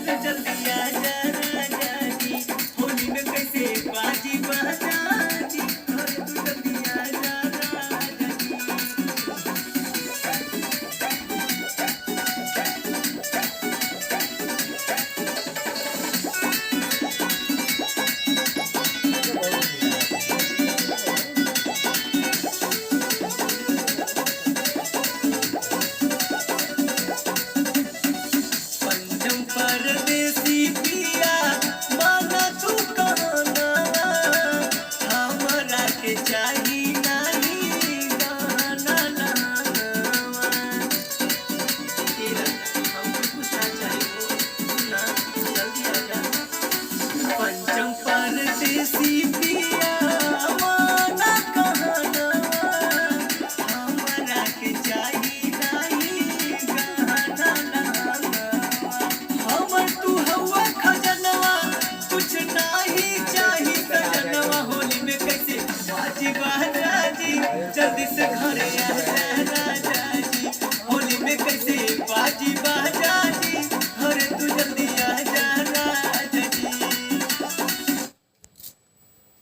तो जल्दी आजा राजा जी, होली में कैसे बाजी बाजा जी, अरे तू जल्दी आजा राजा पंचम परदेसी पिया माना तू कहना, हमरा के चाही नहीं गाना लावा। तेरा हमको कुछ ना चाहिए, सुना जल्दी आजा। पंचम परदेसी पिया माना कहना, हमरा के चाही नहीं गाना लावा। हमर तू हवा खजनवा, कुछ नहीं चाही सजनवा, होली में कैसे बाजी बाजा जी, जल्दी से घरे आ